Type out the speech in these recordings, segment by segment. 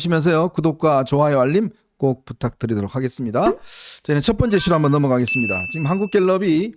보시면서요 구독과 좋아요 알림 꼭 부탁드리도록 하겠습니다. 저희는 첫 번째 시로 한번 넘어가겠습니다. 지금 한국갤럽이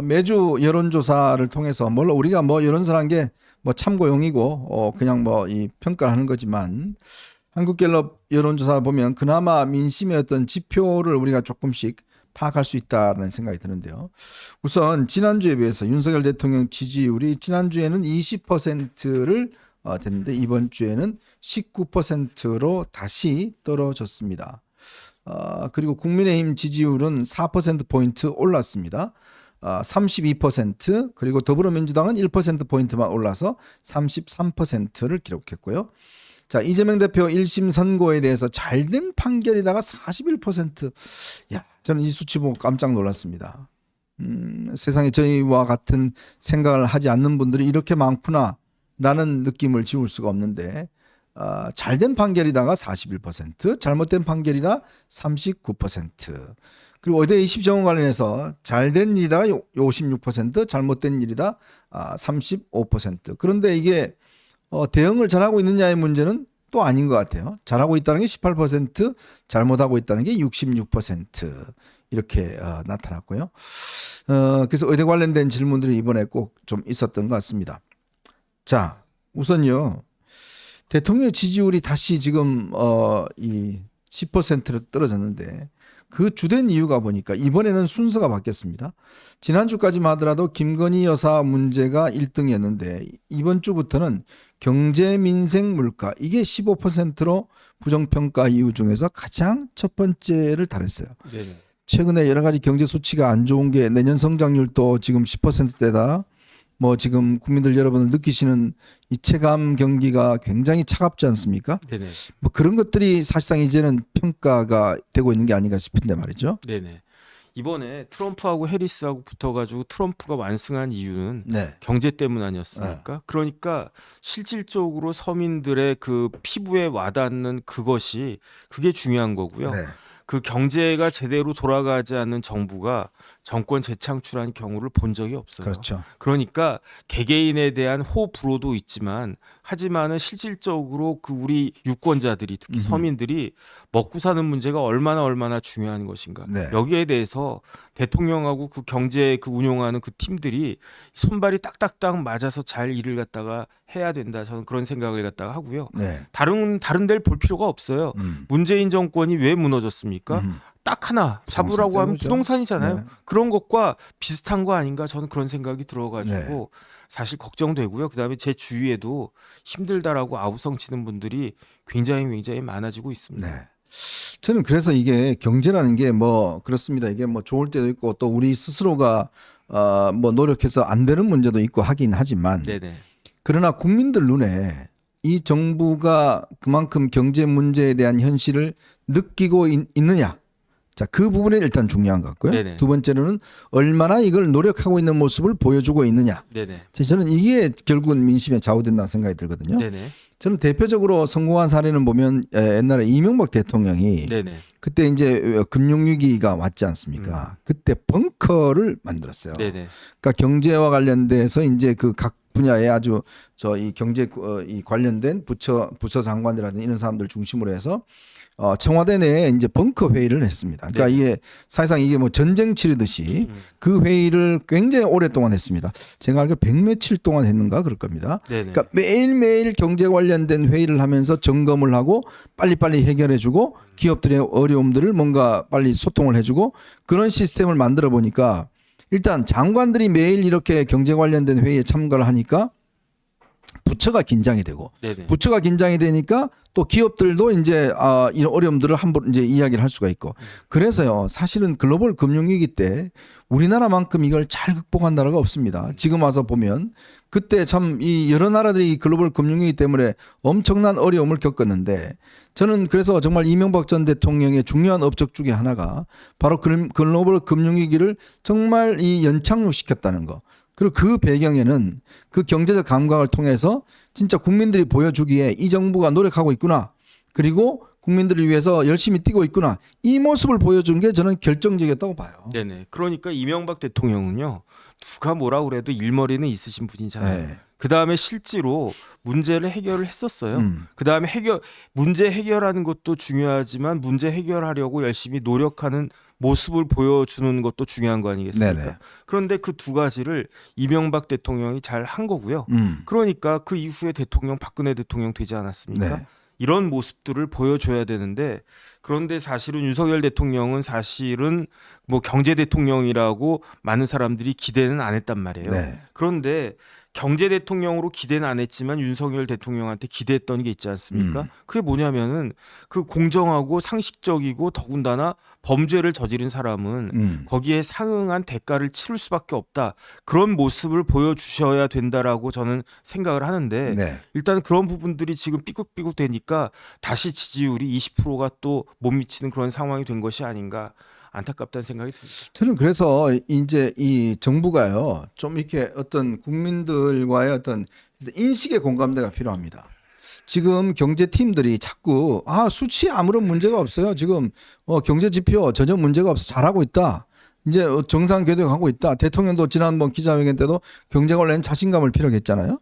매주 여론조사를 통해서 물론 우리가 뭐 여론조사란 게 뭐 참고용이고 그냥 뭐 이 평가를 하는 거지만 한국갤럽 여론조사 보면 그나마 민심의 어떤 지표를 우리가 조금씩 파악할 수 있다는 생각이 드는데요. 우선 지난주에 비해서 윤석열 대통령 지지율이 지난주에는 20%를 됐는데 이번 주에는 19%로 다시 떨어졌습니다. 그리고 국민의힘 지지율은 4%포인트 올랐습니다. 32% 그리고 더불어민주당은 1%포인트만 올라서 33%를 기록했고요. 자, 이재명 대표 1심 선고에 대해서 잘된 판결이다가 41%. 야, 저는 이 수치 보고 깜짝 놀랐습니다. 세상에 저희와 같은 생각을 하지 않는 분들이 이렇게 많구나 라는 느낌을 지울 수가 없는데 잘된 판결이다가 41%, 잘못된 판결이다 39%. 그리고 의대 20정원 관련해서 잘된 일이다 56%, 잘못된 일이다 35%. 그런데 이게 대응을 잘하고 있느냐의 문제는 또 아닌 것 같아요. 잘하고 있다는 게 18%, 잘못하고 있다는 게 66% 이렇게 나타났고요. 그래서 의대 관련된 질문들이 이번에 꼭 좀 있었던 것 같습니다. 자, 우선요. 대통령 지지율이 다시 지금 이 10%로 떨어졌는데 그 주된 이유가 보니까 이번에는 순서가 바뀌었습니다. 지난주까지만 하더라도 김건희 여사 문제가 1등이었는데 이번 주부터는 경제, 민생, 물가 이게 15%로 부정평가 이유 중에서 가장 첫 번째를 달했어요. 네네. 최근에 여러 가지 경제 수치가 안 좋은 게 내년 성장률도 지금 10%대다. 뭐 지금 국민들 여러분들 느끼시는 이 체감 경기가 굉장히 차갑지 않습니까? 네네. 뭐 그런 것들이 사실상 이제는 평가가 되고 있는 게 아닌가 싶은데 말이죠. 네네. 이번에 트럼프하고 해리스하고 붙어가지고 트럼프가 완승한 이유는 네. 경제 때문 아니었습니까? 그러니까 실질적으로 서민들의 그 피부에 와닿는 그게 중요한 거고요. 네. 그 경제가 제대로 돌아가지 않는 정부가 정권 재창출한 경우를 본 적이 없어요. 그렇죠. 그러니까 개개인에 대한 호불호도 있지만 하지만은 실질적으로 그 우리 유권자들이 특히 서민들이 먹고 사는 문제가 얼마나 중요한 것인가. 네. 여기에 대해서 대통령하고 그 경제 그 운용하는 그 팀들이 손발이 딱딱딱 맞아서 잘 일을 갖다가 해야 된다. 저는 그런 생각을 갖다가 하고요. 네. 다른 데를 볼 필요가 없어요. 문재인 정권이 왜 무너졌습니까? 딱 하나 잡으라고 하면 부동산이잖아요. 네. 그런 것과 비슷한 거 아닌가 저는 그런 생각이 들어가지고 네. 사실 걱정되고요. 그다음에 제 주위에도 힘들다라고 아우성치는 분들이 굉장히 많아지고 있습니다. 네. 저는 그래서 이게 경제라는 게 뭐 그렇습니다. 이게 뭐 좋을 때도 있고 또 우리 스스로가 뭐 노력해서 안 되는 문제도 있고 하긴 하지만 네네. 그러나 국민들 눈에 이 정부가 그만큼 경제 문제에 대한 현실을 느끼고 있느냐. 자, 그 부분이 일단 중요한 것 같고요. 네네. 두 번째로는 얼마나 이걸 노력하고 있는 모습을 보여주고 있느냐. 네네. 저는 이게 결국은 민심에 좌우된다고 생각이 들거든요. 네네. 저는 대표적으로 성공한 사례는 보면 옛날에 이명박 대통령이 네네. 그때 이제 금융위기가 왔지 않습니까? 그때 벙커를 만들었어요. 네네. 그러니까 경제와 관련돼서 이제 그 각 분야에 아주 이 경제 이 관련된 부처 장관들이라든지 이런 사람들 중심으로 해서 청와대 내에 이제 벙커 회의를 했습니다. 그러니까 네. 이게 사실상 이게 뭐 전쟁 치르듯이 그 회의를 굉장히 오랫동안 했습니다. 제가 알기로 100며칠 동안 했는가 그럴 겁니다. 네네. 그러니까 매일매일 경제 관련된 회의를 하면서 점검을 하고 빨리빨리 해결해주고 기업들의 어려움들을 뭔가 빨리 소통을 해주고 그런 시스템을 만들어 보니까 일단 장관들이 매일 이렇게 경제 관련된 회의에 참가를 하니까 부처가 긴장이 되고 네네. 부처가 긴장이 되니까 또 기업들도 이제 이런 어려움들을 한번 이제 이야기를 할 수가 있고 그래서요 사실은 글로벌 금융위기 때 우리나라만큼 이걸 잘 극복한 나라가 없습니다. 지금 와서 보면 그때 참 이 여러 나라들이 글로벌 금융위기 때문에 엄청난 어려움을 겪었는데 저는 그래서 정말 이명박 전 대통령의 중요한 업적 중에 하나가 바로 글로벌 금융위기를 정말 이 연착륙시켰다는 거. 그리고 그 배경에는 그 경제적 감각을 통해서 진짜 국민들이 보여주기에 이 정부가 노력하고 있구나. 그리고 국민들을 위해서 열심히 뛰고 있구나. 이 모습을 보여준 게 저는 결정적이었다고 봐요. 네네. 그러니까 이명박 대통령은요. 누가 뭐라 그래도 일머리는 있으신 분이잖아요. 네. 그다음에 실제로 문제를 해결을 했었어요. 그다음에 문제 해결하는 것도 중요하지만 문제 해결하려고 열심히 노력하는 모습을 보여주는 것도 중요한 거 아니겠습니까? 네네. 그런데 그 두 가지를 이명박 대통령이 잘 한 거고요. 그러니까 그 이후에 대통령 박근혜 대통령 되지 않았습니까? 네. 이런 모습들을 보여줘야 되는데 그런데 사실은 윤석열 대통령은 사실은 뭐 경제 대통령이라고 많은 사람들이 기대는 안 했단 말이에요. 네. 그런데 경제 대통령으로 기대는 안 했지만 윤석열 대통령한테 기대했던 게 있지 않습니까? 그게 뭐냐면은 그 공정하고 상식적이고 더군다나 범죄를 저지른 사람은 거기에 상응한 대가를 치를 수밖에 없다. 그런 모습을 보여주셔야 된다라고 저는 생각을 하는데 네. 일단 그런 부분들이 지금 삐걱삐걱 되니까 다시 지지율이 20%가 또 못 미치는 그런 상황이 된 것이 아닌가 안타깝다는 생각이 듭니다. 저는 그래서 이제 이 정부가요, 좀 이렇게 어떤 국민들과의 어떤 인식의 공감대가 필요합니다. 지금 경제팀들이 자꾸 수치에 아무런 문제가 없어요. 지금 경제 지표 전혀 문제가 없어 잘하고 있다. 이제 정상 궤도하고 있다. 대통령도 지난번 기자회견 때도 경제 관련 자신감을 피력했잖아요.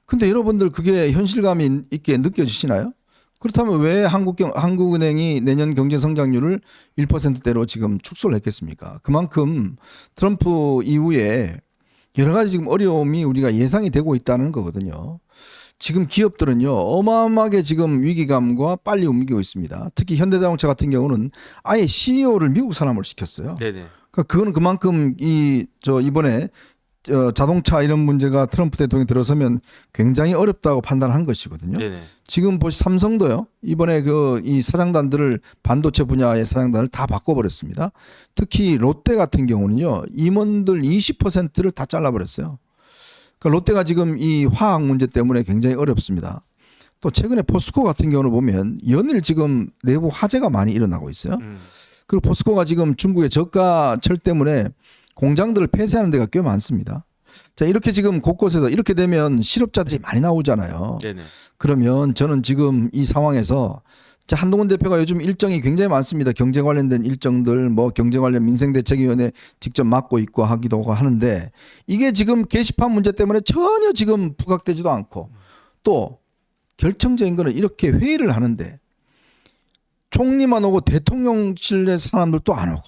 근데 여러분들 그게 현실감이 있게 느껴지시나요? 그렇다면 왜 한국은행이 내년 경제 성장률을 1%대로 지금 축소를 했겠습니까? 그만큼 트럼프 이후에 여러 가지 지금 어려움이 우리가 예상이 되고 있다는 거거든요. 지금 기업들은요, 어마어마하게 지금 위기감과 빨리 움직이고 있습니다. 특히 현대자동차 같은 경우는 아예 CEO를 미국 사람을 시켰어요. 네네. 그러니까 그거는 그만큼 이번에 자동차 이런 문제가 트럼프 대통령이 들어서면 굉장히 어렵다고 판단한 것이거든요. 네네. 지금 삼성도요, 이번에 이 사장단들을 반도체 분야의 사장단을 다 바꿔버렸습니다. 특히 롯데 같은 경우는요, 임원들 20%를 다 잘라버렸어요. 그러니까 롯데가 지금 이 화학 문제 때문에 굉장히 어렵습니다. 또 최근에 포스코 같은 경우를 보면 연일 지금 내부 화재가 많이 일어나고 있어요. 그리고 포스코가 지금 중국의 저가 철 때문에 공장들을 폐쇄하는 데가 꽤 많습니다. 자, 이렇게 지금 곳곳에서 이렇게 되면 실업자들이 많이 나오잖아요. 네네. 그러면 저는 지금 이 상황에서 한동훈 대표가 요즘 일정이 굉장히 많습니다. 경제 관련된 일정들, 경제 관련 민생대책위원회 직접 맡고 있고 하기도 하는데 이게 지금 게시판 문제 때문에 전혀 지금 부각되지도 않고 또 결정적인 거는 이렇게 회의를 하는데 총리만 오고 대통령실의 사람들도 안 오고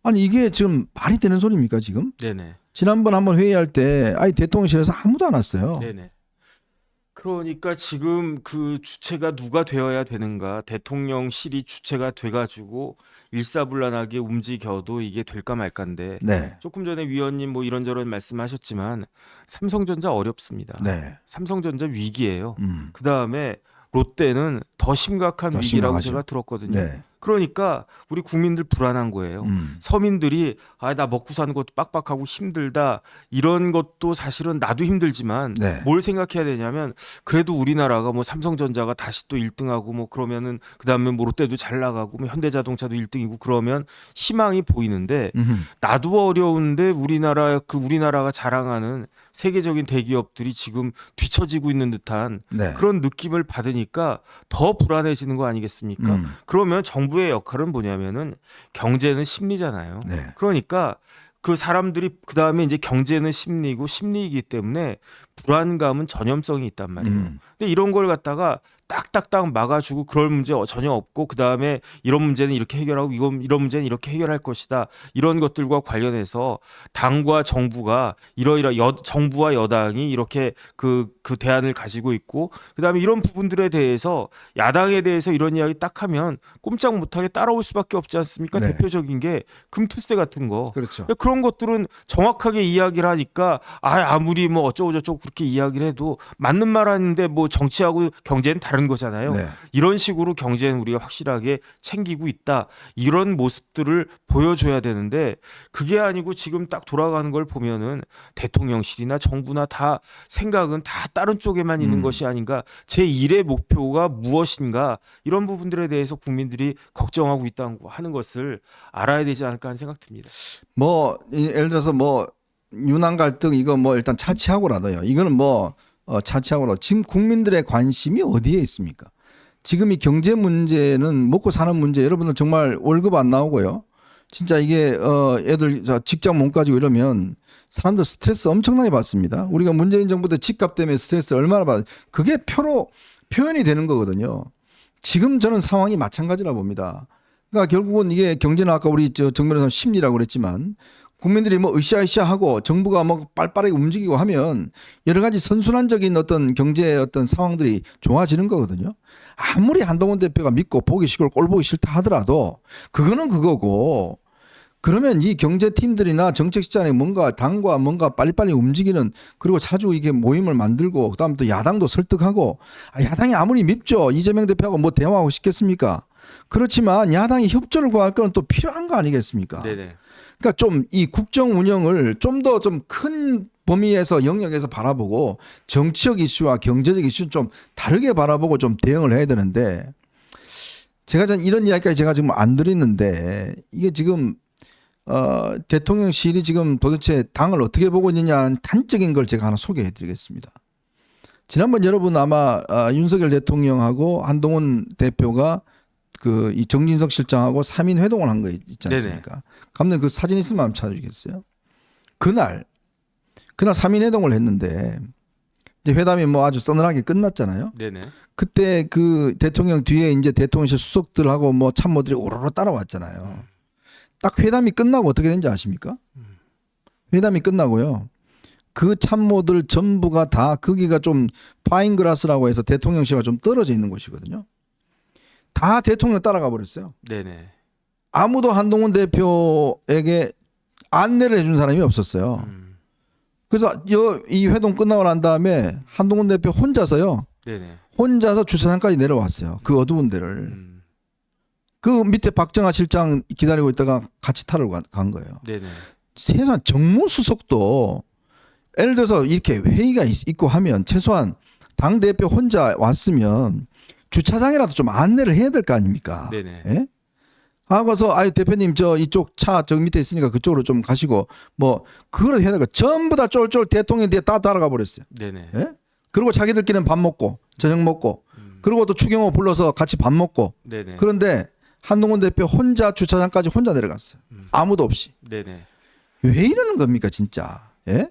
아니 이게 지금 말이 되는 소리입니까 지금? 네네. 지난번 한번 회의할 때 대통령실에서 아무도 안 왔어요. 네네. 그러니까 지금 그 주체가 누가 되어야 되는가 대통령실이 주체가 돼가지고 일사불란하게 움직여도 이게 될까 말까인데 네. 조금 전에 위원님 뭐 이런저런 말씀하셨지만 삼성전자 어렵습니다. 네. 삼성전자 위기예요. 그 다음에 롯데는 더 심각한 더 위기라고 심각하죠. 제가 들었거든요. 네. 그러니까 우리 국민들 불안한 거예요. 서민들이 나 먹고 사는 것도 빡빡하고 힘들다 이런 것도 사실은 나도 힘들지만 네. 뭘 생각해야 되냐면 그래도 우리나라가 뭐 삼성전자가 다시 또 1등하고 뭐 그러면은 그다음에 뭐 롯데도 잘 나가고 뭐 현대자동차도 1등이고 그러면 희망이 보이는데 나도 어려운데 우리나라가 자랑하는 세계적인 대기업들이 지금 뒤처지고 있는 듯한 네. 그런 느낌을 받으니까 더 불안해지는 거 아니겠습니까? 그러면 정부의 역할은 뭐냐면은 경제는 심리잖아요. 네. 그러니까 그 사람들이 그다음에 이제 경제는 심리고 심리이기 때문에 불안감은 전염성이 있단 말이에요. 근데 이런 걸 갖다가 딱딱딱 막아주고 그럴 문제 전혀 없고 그다음에 이런 문제는 이렇게 해결하고 이런 문제는 이렇게 해결할 것이다. 이런 것들과 관련해서 당과 정부가 정부와 여당이 이렇게 그 대안을 가지고 있고 그다음에 이런 부분들에 대해서 야당에 대해서 이런 이야기 딱 하면 꼼짝 못하게 따라올 수밖에 없지 않습니까? 네. 대표적인 게 금투세 같은 거. 그렇죠. 그런 것들은 정확하게 이야기를 하니까 아무리 뭐 어쩌고저쩌고 그렇게 이야기를 해도 맞는 말 하는데 뭐 정치하고 경제는 다른 거잖아요. 네. 이런 식으로 경제는 우리가 확실하게 챙기고 있다. 이런 모습들을 보여줘야 되는데 그게 아니고 지금 딱 돌아가는 걸 보면은 대통령실이나 정부나 다 생각은 다 다른 쪽에만 있는 것이 아닌가. 제1의 목표가 무엇인가 이런 부분들에 대해서 국민들이 걱정하고 있다고 하는 것을 알아야 되지 않을까 하는 생각 듭니다. 예를 들어서 유난 갈등 이거 일단 차치하고라도요. 이거는 차치하고라도 지금 국민들의 관심이 어디에 있습니까? 지금 이 경제 문제는 먹고 사는 문제 여러분들 정말 월급 안 나오고요. 진짜 이게 애들 직장 못 가지고 이러면 사람들 스트레스 엄청나게 받습니다. 우리가 문재인 정부 때 집값 때문에 스트레스 얼마나 받 그게 표로 표현이 되는 거거든요. 지금 저는 상황이 마찬가지라 봅니다. 그러니까 결국은 이게 경제는 아까 우리 정 변호사 심리라고 그랬지만 국민들이 뭐 으쌰으쌰하고 정부가 뭐 빨리빠르게 움직이고 하면 여러 가지 선순환적인 어떤 경제 어떤 상황들이 좋아지는 거거든요. 아무리 한동훈 대표가 믿고 보기 싫고 꼴 보기 싫다 하더라도 그거는 그거고 그러면 이 경제팀들이나 정책시장에 뭔가 당과 뭔가 빨리빨리 움직이는 그리고 자주 이게 모임을 만들고 그다음 또 야당도 설득하고 야당이 아무리 밉죠. 이재명 대표하고 뭐 대화하고 싶겠습니까? 그렇지만 야당이 협조를 구할 건 또 필요한 거 아니겠습니까? 네네. 그러니까 좀 이 국정 운영을 좀 더 좀 큰 범위에서 영역에서 바라보고 정치적 이슈와 경제적 이슈는 좀 다르게 바라보고 좀 대응을 해야 되는데 제가 전 이런 이야기까지 제가 지금 안 드리는데 이게 지금 대통령실이 지금 도대체 당을 어떻게 보고 있느냐는 단적인 걸 제가 하나 소개해 드리겠습니다. 지난번 여러분 아마 윤석열 대통령하고 한동훈 대표가 그 이 정진석 실장하고 3인 회동을 한 거 있지 않습니까? 감독님 그 사진 있으면 한번 찾아주겠어요? 그날 3인 회동을 했는데 이제 회담이 뭐 아주 서늘하게 끝났잖아요. 네네. 그때 그 대통령 뒤에 이제 대통령실 수석들하고 뭐 참모들이 오로로 따라왔잖아요. 딱 회담이 끝나고 어떻게 된지 아십니까? 회담이 끝나고요. 그 참모들 전부가 다 거기가 좀 파인그라스라고 해서 대통령실과 좀 떨어져 있는 곳이거든요. 다 대통령 따라가 버렸어요. 네네. 아무도 한동훈 대표에게 안내를 해준 사람이 없었어요. 그래서 이 회동 끝나고 난 다음에 한동훈 대표 혼자서요. 네네. 혼자서 주차장까지 내려왔어요. 그 어두운 데를. 그 밑에 박정하 실장 기다리고 있다가 같이 타러 간 거예요. 네네. 세상 정무수석도 예를 들어서 이렇게 회의가 있고 하면 최소한 당대표 혼자 왔으면 주차장이라도 좀 안내를 해야 될 거 아닙니까? 네네. 예? 하고서 아유 대표님 저 이쪽 차 저 밑에 있으니까 그쪽으로 좀 가시고 뭐 그걸 해야 되고 전부 다 쫄쫄 대통령 뒤에 다 따라가 버렸어요. 네네. 예? 그리고 자기들끼리는 밥 먹고 저녁 먹고 그리고 또 추경호 불러서 같이 밥 먹고 네네. 그런데 한동훈 대표 혼자 주차장까지 혼자 내려갔어요. 아무도 없이. 네네. 왜 이러는 겁니까 진짜? 예?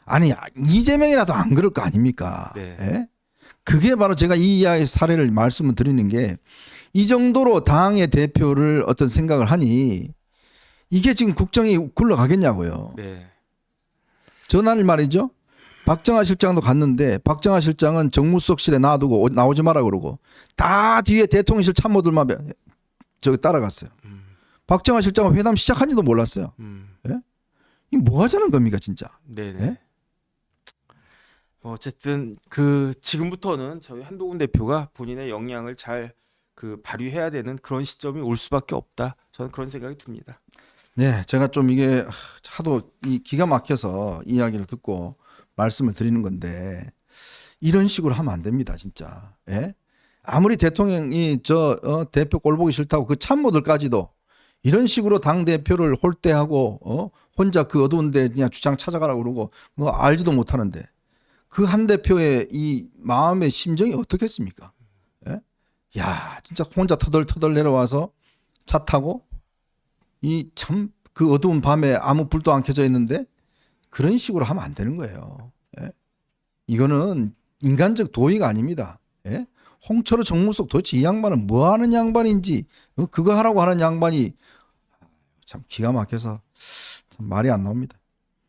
아니 이재명이라도 안 그럴 거 아닙니까? 네. 예? 그게 바로 제가 이 이야기 사례를 말씀을 드리는 게 이 정도로 당의 대표를 어떤 생각을 하니 이게 지금 국정이 굴러가겠냐고요. 네. 전날 말이죠. 박정하 실장도 갔는데 박정하 실장은 정무수석실에 놔두고 나오지 마라 그러고 다 뒤에 대통령실 참모들만 저기 따라갔어요. 박정하 실장은 회담 시작한지도 몰랐어요. 예? 이거 뭐 하자는 겁니까 진짜? 네네. 예? 뭐 어쨌든 그 지금부터는 저희 한동훈 대표가 본인의 역량을 잘 그 발휘해야 되는 그런 시점이 올 수밖에 없다. 저는 그런 생각이 듭니다. 네, 제가 좀 이게 하도 이 기가 막혀서 이야기를 듣고 말씀을 드리는 건데 이런 식으로 하면 안 됩니다, 진짜. 예? 아무리 대통령이 대표 꼴 보기 싫다고 그 참모들까지도 이런 식으로 당 대표를 홀대하고 혼자 그 어두운데 그냥 주장 찾아가라고 그러고 뭐 알지도 못하는데 그 한 대표의 이 마음의 심정이 어떻겠습니까? 예? 야, 진짜 혼자 터덜터덜 내려와서 차 타고 이 참 그 어두운 밤에 아무 불도 안 켜져 있는데 그런 식으로 하면 안 되는 거예요. 예? 이거는 인간적 도의가 아닙니다. 예? 홍철호 정무수석 도대체 이 양반은 뭐 하는 양반인지 그거 하라고 하는 양반이 참 기가 막혀서 참 말이 안 나옵니다.